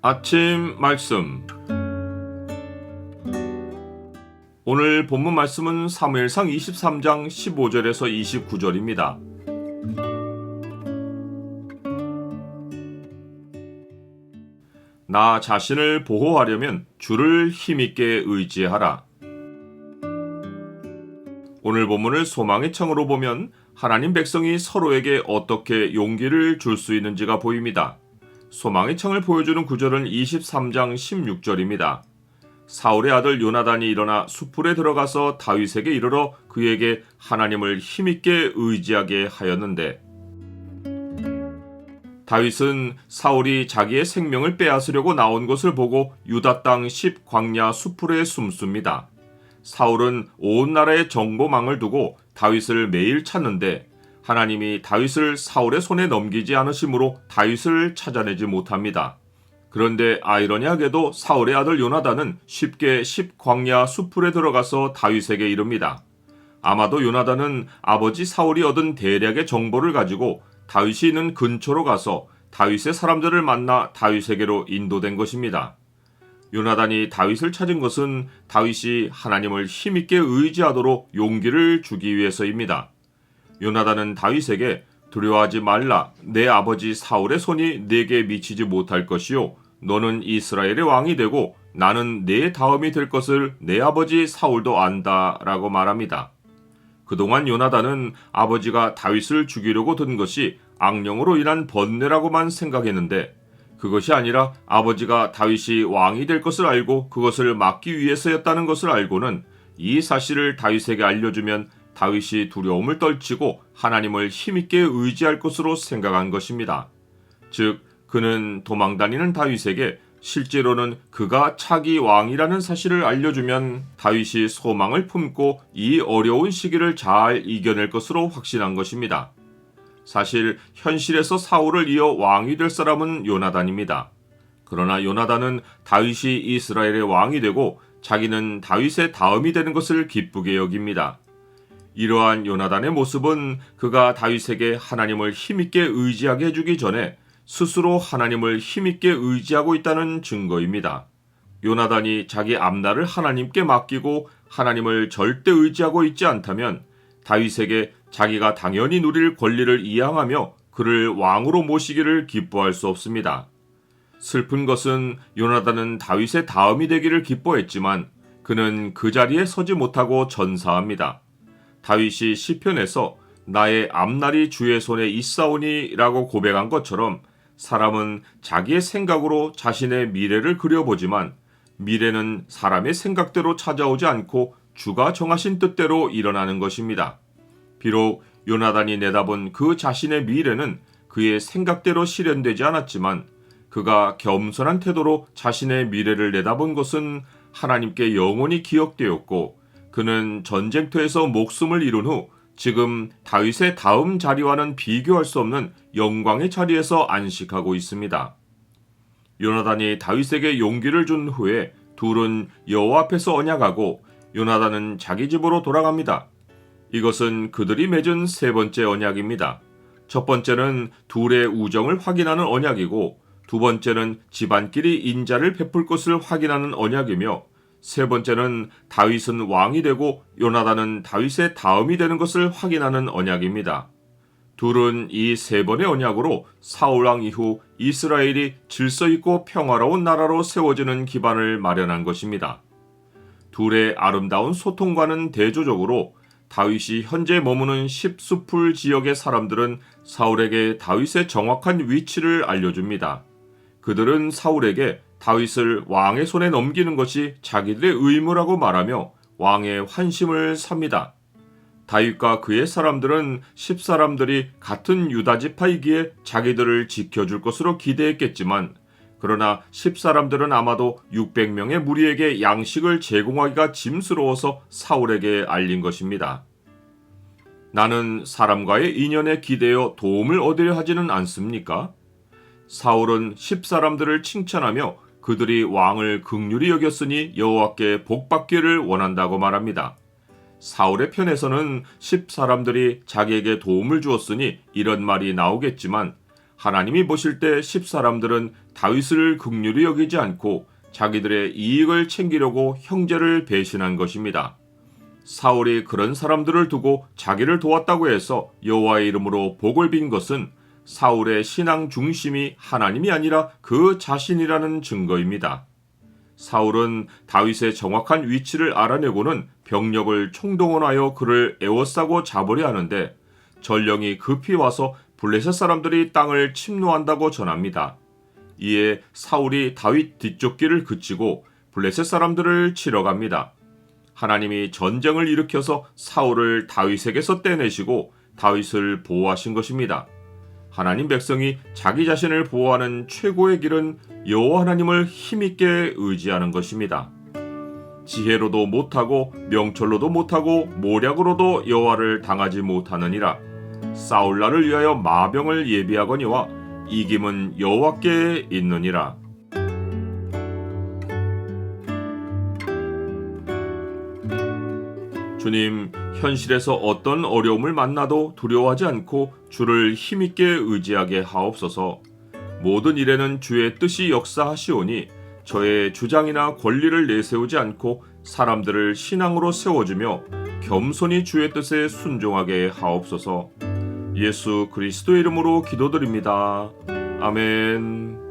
아침 말씀. 오늘 본문 말씀은 사무엘상 23장 15절에서 29절입니다. 나 자신을 보호하려면 주를 힘있게 의지하라. 오늘 본문을 소망의 청으로 보면 하나님 백성이 서로에게 어떻게 용기를 줄 수 있는지가 보입니다. 소망의 청을 보여주는 구절은 23장 16절입니다. 사울의 아들 요나단이 일어나 숯불에 들어가서 다윗에게 이르러 그에게 하나님을 힘있게 의지하게 하였는데, 다윗은 사울이 자기의 생명을 빼앗으려고 나온 것을 보고 유다 땅 10광야 숯불에 숨습니다. 사울은 온 나라의 정보망을 두고 다윗을 매일 찾는데 하나님이 다윗을 사울의 손에 넘기지 않으심으로 다윗을 찾아내지 못합니다. 그런데 아이러니하게도 사울의 아들 요나단은 쉽게 10광야 숯불에 들어가서 다윗에게 이릅니다. 아마도 요나단은 아버지 사울이 얻은 대략의 정보를 가지고 다윗이 있는 근처로 가서 다윗의 사람들을 만나 다윗에게로 인도된 것입니다. 요나단이 다윗을 찾은 것은 다윗이 하나님을 힘있게 의지하도록 용기를 주기 위해서입니다. 요나단은 다윗에게 두려워하지 말라. 내 아버지 사울의 손이 내게 미치지 못할 것이요. 너는 이스라엘의 왕이 되고 나는 내 다음이 될 것을 내 아버지 사울도 안다 라고 말합니다. 그동안 요나단은 아버지가 다윗을 죽이려고 든 것이 악령으로 인한 번뇌라고만 생각했는데, 그것이 아니라 아버지가 다윗이 왕이 될 것을 알고 그것을 막기 위해서였다는 것을 알고는 이 사실을 다윗에게 알려주면 다윗이 두려움을 떨치고 하나님을 힘있게 의지할 것으로 생각한 것입니다. 즉, 그는 도망다니는 다윗에게 실제로는 그가 차기 왕이라는 사실을 알려주면 다윗이 소망을 품고 이 어려운 시기를 잘 이겨낼 것으로 확신한 것입니다. 사실 현실에서 사울을 이어 왕이 될 사람은 요나단입니다. 그러나 요나단은 다윗이 이스라엘의 왕이 되고 자기는 다윗의 다음이 되는 것을 기쁘게 여깁니다. 이러한 요나단의 모습은 그가 다윗에게 하나님을 힘있게 의지하게 해주기 전에 스스로 하나님을 힘있게 의지하고 있다는 증거입니다. 요나단이 자기 앞날을 하나님께 맡기고 하나님을 절대 의지하고 있지 않다면 다윗에게 자기가 당연히 누릴 권리를 이양하며 그를 왕으로 모시기를 기뻐할 수 없습니다. 슬픈 것은 요나단은 다윗의 다음이 되기를 기뻐했지만 그는 그 자리에 서지 못하고 전사합니다. 다윗이 시편에서 나의 앞날이 주의 손에 있사오니 라고 고백한 것처럼 사람은 자기의 생각으로 자신의 미래를 그려보지만 미래는 사람의 생각대로 찾아오지 않고 주가 정하신 뜻대로 일어나는 것입니다. 비록 요나단이 내다본 그 자신의 미래는 그의 생각대로 실현되지 않았지만 그가 겸손한 태도로 자신의 미래를 내다본 것은 하나님께 영원히 기억되었고, 그는 전쟁터에서 목숨을 잃은 후 지금 다윗의 다음 자리와는 비교할 수 없는 영광의 자리에서 안식하고 있습니다. 요나단이 다윗에게 용기를 준 후에 둘은 여호와 앞에서 언약하고 요나단은 자기 집으로 돌아갑니다. 이것은 그들이 맺은 세 번째 언약입니다. 첫 번째는 둘의 우정을 확인하는 언약이고, 두 번째는 집안끼리 인자를 베풀 것을 확인하는 언약이며, 세 번째는 다윗은 왕이 되고 요나단은 다윗의 다음이 되는 것을 확인하는 언약입니다. 둘은 이 세 번의 언약으로 사울왕 이후 이스라엘이 질서 있고 평화로운 나라로 세워지는 기반을 마련한 것입니다. 둘의 아름다운 소통과는 대조적으로 다윗이 현재 머무는 10숲풀 지역의 사람들은 사울에게 다윗의 정확한 위치를 알려줍니다. 그들은 사울에게 다윗을 왕의 손에 넘기는 것이 자기들의 의무라고 말하며 왕의 환심을 삽니다. 다윗과 그의 사람들은 10사람들이 같은 유다 지파이기에 자기들을 지켜줄 것으로 기대했겠지만, 그러나 10사람들은 아마도 600명의 무리에게 양식을 제공하기가 짐스러워서 사울에게 알린 것입니다. 나는 사람과의 인연에 기대어 도움을 얻으려 하지는 않습니까? 사울은 10사람들을 칭찬하며 그들이 왕을 긍휼히 여겼으니 여호와께 복받기를 원한다고 말합니다. 사울의 편에서는 10사람들이 자기에게 도움을 주었으니 이런 말이 나오겠지만, 하나님이 보실 때 10사람들은 다윗을 긍휼히 여기지 않고 자기들의 이익을 챙기려고 형제를 배신한 것입니다. 사울이 그런 사람들을 두고 자기를 도왔다고 해서 여호와의 이름으로 복을 빈 것은 사울의 신앙 중심이 하나님이 아니라 그 자신이라는 증거입니다. 사울은 다윗의 정확한 위치를 알아내고는 병력을 총동원하여 그를 에워싸고 잡으려 하는데 전령이 급히 와서 블레셋 사람들이 땅을 침노한다고 전합니다. 이에 사울이 다윗 뒤쪽 길을 그치고 블레셋 사람들을 치러 갑니다. 하나님이 전쟁을 일으켜서 사울을 다윗에게서 떼내시고 다윗을 보호하신 것입니다. 하나님 백성이 자기 자신을 보호하는 최고의 길은 여호와 하나님을 힘있게 의지하는 것입니다. 지혜로도 못하고 명철로도 못하고 모략으로도 여호와를 당하지 못하느니라. 싸울날을 위하여 마병을 예비하거니와 이김은 여호와께 있느니라. 주님, 현실에서 어떤 어려움을 만나도 두려워하지 않고 주를 힘있게 의지하게 하옵소서. 모든 일에는 주의 뜻이 역사하시오니 저의 주장이나 권리를 내세우지 않고 사람들을 신앙으로 세워주며 겸손히 주의 뜻에 순종하게 하옵소서. 예수 그리스도의 이름으로 기도드립니다. 아멘.